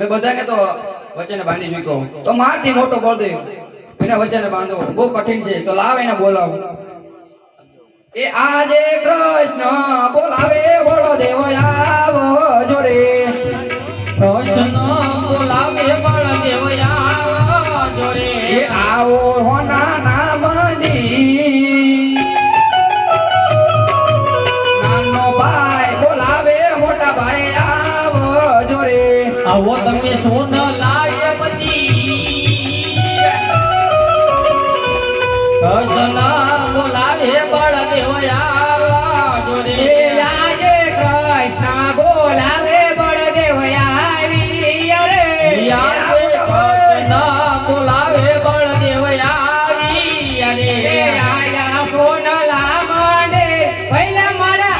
મેં બધાને તો વચને બાંધી ચૂક્યો તો મારથી મોટો બળદેવ એને વચને બાંધો બહુ કઠિન છે તો લાવ એને બોલાવો એ આજે કૃષ્ણ બોલાવે બળદેવ આવો જોરે કૃષ્ણ બોલાવે બળદેવ આવો જોરે એ આવો હોના નામની નાનો ભાઈ બોલાવે મોટા ભાઈ આવો જોરે આવો તમે સોન લાય બધી કૃષ્ણ બોલાવે બળદેવ આવો જોરે આજે કૃષ્ણ બોલાવે બળદેવ આવી રે યારે કૃષ્ણ બોલાવે બળદેવ આવી રે આયા સોનલા માંડે પહેલા મારા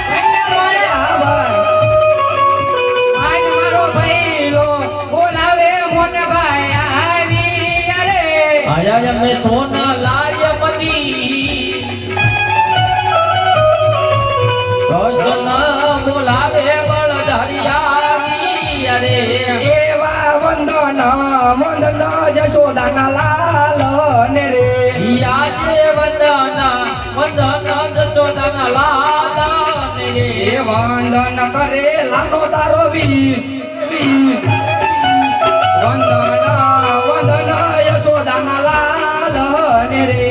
આજ મારો ભઈલો બોલાવે મોટા ભાઈ આવી રે આયા મે સોન લાય બધી કૃષ્ણ બોલાવે બળધરિયા રે એવા વંદન વંદન જશોદાના લાલ ને રે યાજે વંદન જશોદાના લાલા ને એ વંદન કરે લાનો તારો વીર વંદન વંદન યશોદાના લાલ ને રે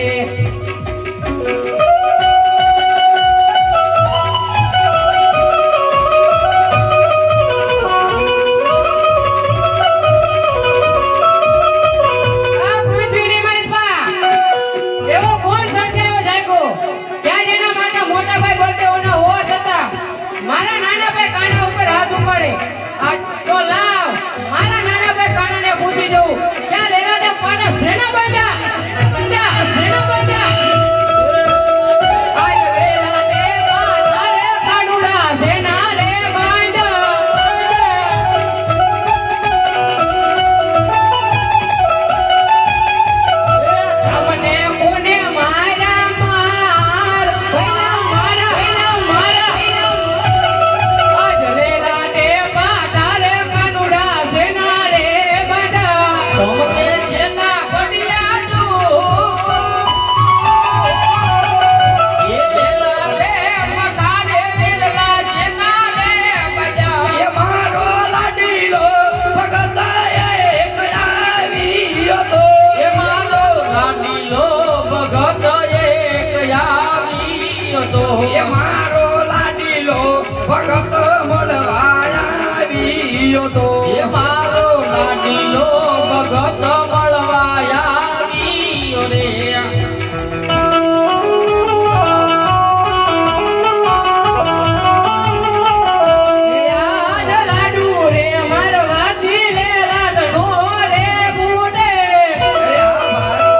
આ પૃથ્વીની માલપા એવો કોણ સર્જાયો જાગો ત્યાં જેના માટે મોટા ભાઈ બળદેવનો હોશ હતા મારા નાના ભાઈ કાના ઉપર હાથ ઉપાડે આ તો લાવ મારા નાના ભાઈ કાનાને પૂછી જવું ક્યાં લેલાને પાને સેના બાંધા સેના બાંધા આજ વેલાને બાંધા રે કાનુડા સેના રે બાંધા તમને કોને મારા માર પહેલા મારા આજ લેલાને બાંધા રે કાનુડા સેના રે બાંધા તમને જેના ઘડિયા જો એ લેલા રે મતારે વેલા જેના રે બજા એ મારો લાડીલો ભગત એક આવ્યો તો એ મારો લાડીલો ભગત એક આવ્યો તો એ મારો લાડીલો ભગત મળવા આવ્યો તો એ મારો લાડીલો ભગત મળવા આવ્યો રે આજ લાડુ રે મારવાથી લે લાડનો રે બુડે અરે આ મારો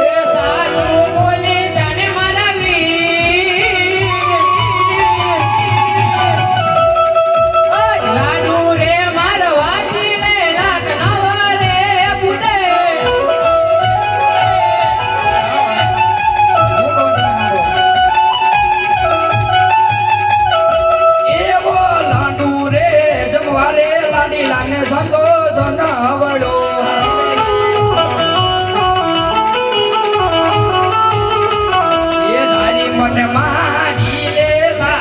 એ સારું બોલી જાને મારા વીર આજ લાડુ રે મારવાથી લે લાડનો રે બુડે એવો લાડુ રે જમવારે લાડીલાને સંતોષ ન વળો એ ધારી મને મારી લેલા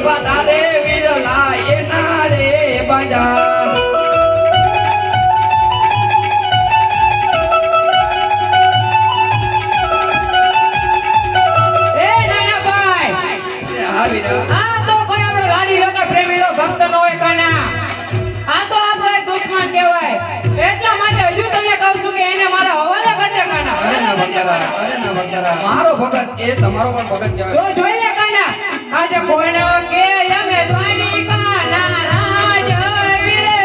વાટારે વિરલા એના રે બાજા એ નાના ભાઈ આ વીરા આ તો કોઈ આપણો લાડી લોકા પ્રેમીનો ભક્ત ન હોય કાના આ તો આપણો એક દુશ્મન કહેવાય એટલા માટે હજુ તમને કહું છું કે એને મારા હવાલે કરી દે કાના અરે ના ભક્તરા મારો ભગત એ તમારો પણ ભગત કહેવાય તો જોઈ લે કાના આજે કોણ કે અમે દ્વારિકા ના રાજ વીરે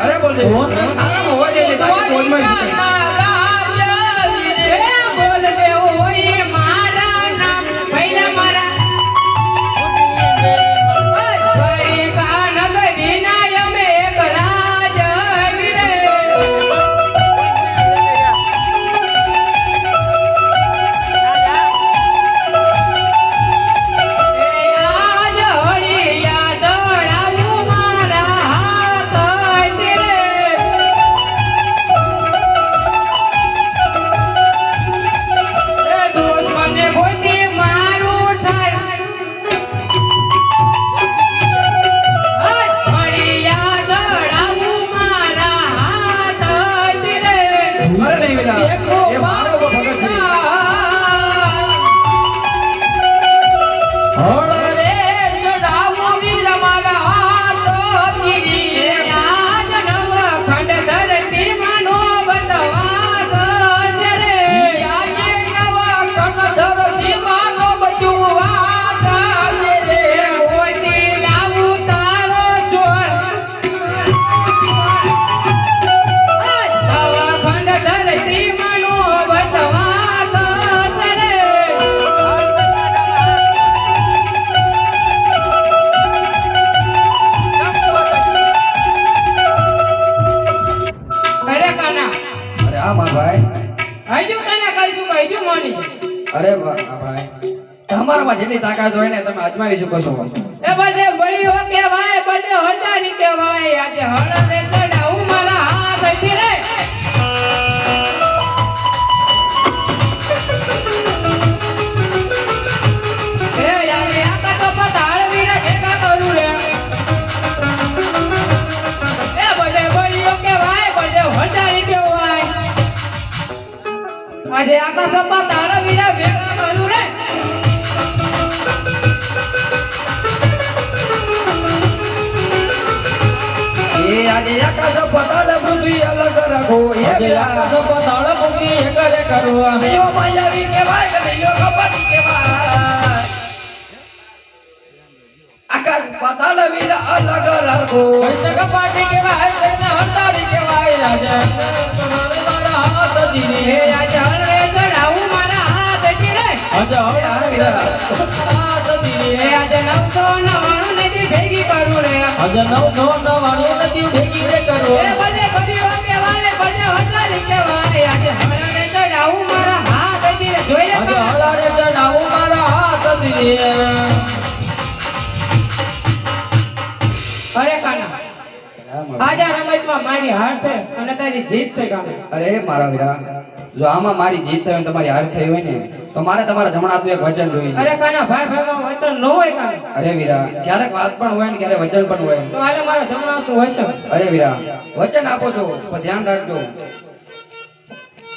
અરે બોલ દે આમ હોય એટલે તારી બોલમાં જ નીકળે. એ બોલ દે ઓય મારા નામ પહેલા મારા દ્વારિકા નગરી ના અમે એક રાજ વીરે ભાઈ તમારામાં જેટલી તાકાત હોય ને તમે અજમાવી શકો છો એ બધે બળીઓ કહેવાય બધે હળદારી કહેવાય આજે હળદે ચડાવું મારા હાથ હતી રે એ યાર આકા તો પતાળ વીરા ભેગા કરું રે એ બધે બળીઓ કહેવાય બધે હળદારી કહેવાય આજે આકા તો પતાળ વીરા ભેગા કરું રે એ આજે આકાશ પતાળ પૃથ્વી અલગ રાખો એ આજે વીરા આકાશ પાતાળ ભૂમિ એકરે કરવા કનૈયો માયાવી કહેવાય કનૈયો કપટી કહેવાય આકાશ પતાળ વીરા અલગ રાખો કૃષ્ણ કપાટી કહેવાય કૃષ્ણ હળદારી કહેવાય રાજા મારા હાથ હે દીને આજે હળવે ચડાવું મારા હાથ હતી રે આજે હળદારી હાથ દીને હે આજે 999 નદી ભેગી કરું રે આજે 999 નથી ભેગી રે કરો એ બધે બળીઓ કહેવાય બધે હળદારી કહેવાય આજે હળવે ચડાવું મારા હાથ હતી રે જોઈ લે આજે હળારે ચડાવું મારા હાથ દીને અરે કાના આજા રમતમાં મારી હાર છે અને તારી જીત છે કાના અરે મારા વીરા જો આમાં મારી જીત થઈ હોય તમારી હાર થઈ હોય ને તો મારે તમારા જમણા હાથનું એક વચન જોઈએ છે અરે કાના ભાઈ ભાઈમાં વચન ન હોય કાના અરે વીરા ક્યારેક વાત પણ હોય ને ક્યારેક વચન પણ હોય તો હાલે મારા જમણા તું વચન અરે વીરા વચન આપો છો પણ ધ્યાન રાખજો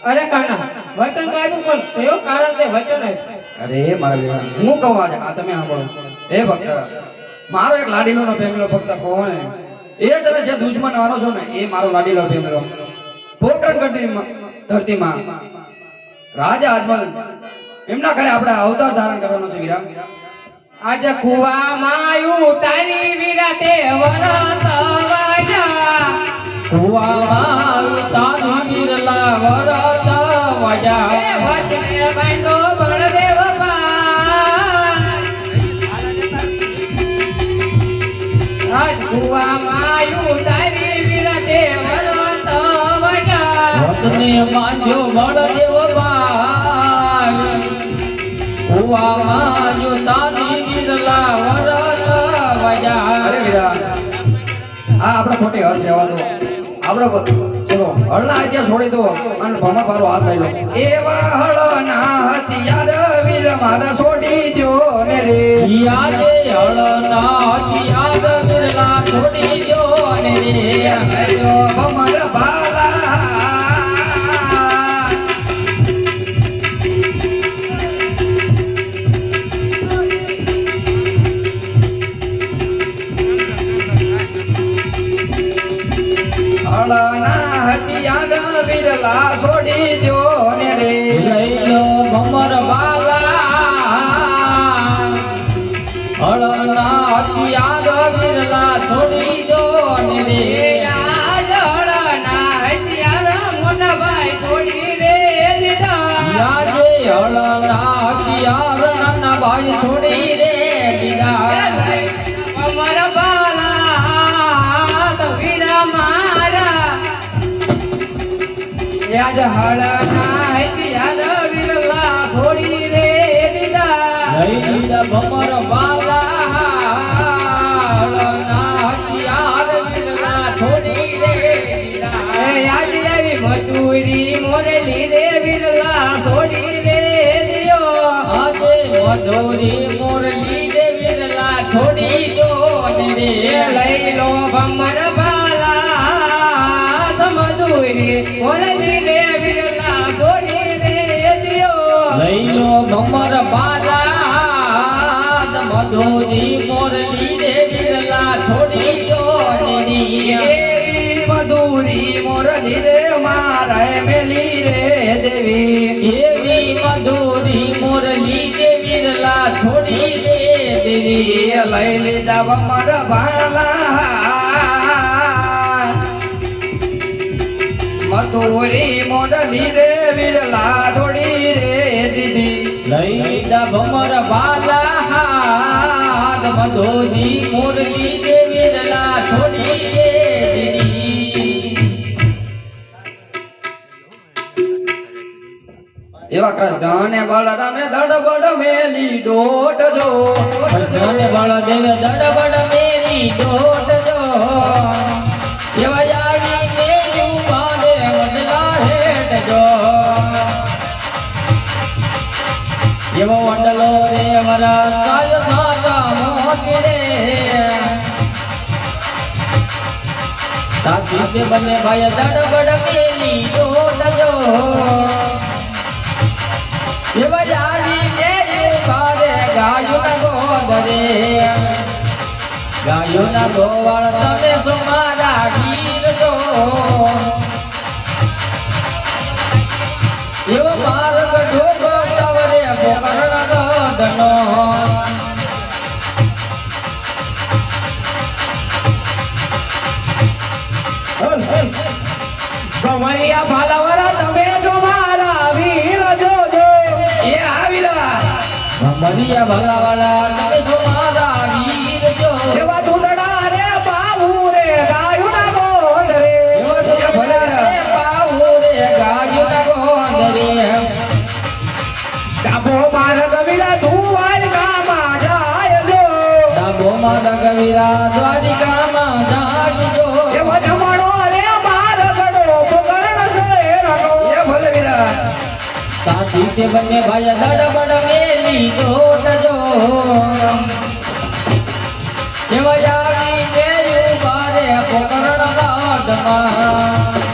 અરે કાના વચન તો આપ્યું પણ સેવ કારણ તે વચન આપ્યું અરે મારા વીરા હું કહું આજે આ તમે સાંભળો હે ભક્ત મારો એક લાડીલો નો ફેમિલો ભક્ત કહો ને એ તમે જે દુશ્મન માનો છો ને એ મારો લાડીલો ફેમિલો પોકરણ કંટ્રીમાં ધરતીમાં રાજા અજમલ એમના ઘરે આપણે અવતાર ધારણ કરવાનો છે વીરા આજે કુવામાં તારી વિરાતે વરત વાજા કુવામાં તારી વિરલા વરત વજા એ વચને બાંધો બળદેવ આજ કુવામાં તારી વિરાતે વરત વાજા વતને માજો બળદેવ બાઈ કુવામાં જો તારી વિરલા વરત વજા અરે વીરા આ આપણે ખોટી હળ જવા દો આપણે ચલો હળના અત્યારે છોડી દો અને ભમા પારો હાથ લઈ લો એવા હળના હથિયાર વીર મારા છોડી દો ને રે યાદે હળના હથિયાર વિરલા છોડી દો ને રે ભમર ભાલા હળના હથિયાર વીરલા છોડી દો ને રે લઈ લો ભમર બાલા હળના હથિયાર વિરલા છોડી દો ને રે આજ હળના હથિયાર મોટા ભાઈ છોડી રે દીધા યાદે હળના હથિયાર નાના ભાઈ છોડી રે દીધા અમર બાલા તો વીરા મારા યાદ હળના હથિયાર વિરલા છોડી રે દીધા લઈ લીધા ભમર બાલા હળના હથિયાર વિરલા છોડી રે દીધા એ યાદ આવી મજૂરી મોરેલી રે વિરલા છોડી રે દિયો આજે મધુરી મોરલી દે વિરલા છોડી દો ને રે લઈ લો ભમર બાલા સમજૂરી મોરેલી રે વિરલા છોડી રે દિયો લઈ લો ભમર બાલા મધુરી મોરલી દે વિરલા છોડી દો ને રે એવી મધુરી મોરલી રે મારા મેલી રે દેવી એવી મધુરી મોરલી દે વિરલા છોડી દે દેવી લઈ લીધા ભમર ભાલા મધુરી મોરલી રે વિરલા થોડી રે દીદી લઈ લીધા ભમર બાલા મધુરી મોરલી દે વિરલા છોડી દે દીદી એવા કૃષ્ણ ને બળરામે ધડબડ મેલી દોટ જો કૃષ્ણ ને બળદેવે દડબડ મેરી દોટ જો એવા આવી કે ઉપાડે વડલા હેઠ જો એવો વડલો રે મારા કાય માતા મોતી રે સાથી કે બને ભાઈ દડબડ મેલી દોટ જો એવા આવી કે ઉપાડે ગાયું ગોદ રે ગાયો ના ગોવાળ તમે છો મારા વીર જો એવો માર્ગ ઢોકો તવરે પોકરણ ગઢનો કમલિયા ભાલાવાળા તમે જો મારા વીર જોજો એ આવીરા મરિયા ભલાવાળા તમે છો મારા વીર જો એવા ધૂળડા રે બાબુ રે ગાયું ના ગોંડ રે એવો ભલે રે પાઉ રે ગાયો ના ગોંદ રે ડાબો માર્ગ વિલા ધુવાલ ગામાં જાય જો ડાબો મારા કવિરા દ્વારિકામાં જાગજો એવો જમણો રે માર્ગડો પોકરણ શેરનો એ ભલે વીરા સાથી કે બંને ભાઈ દડબડ મેલી દોટ જો એવા આવી કે ઉભારે પોકરણ ગાઢમાં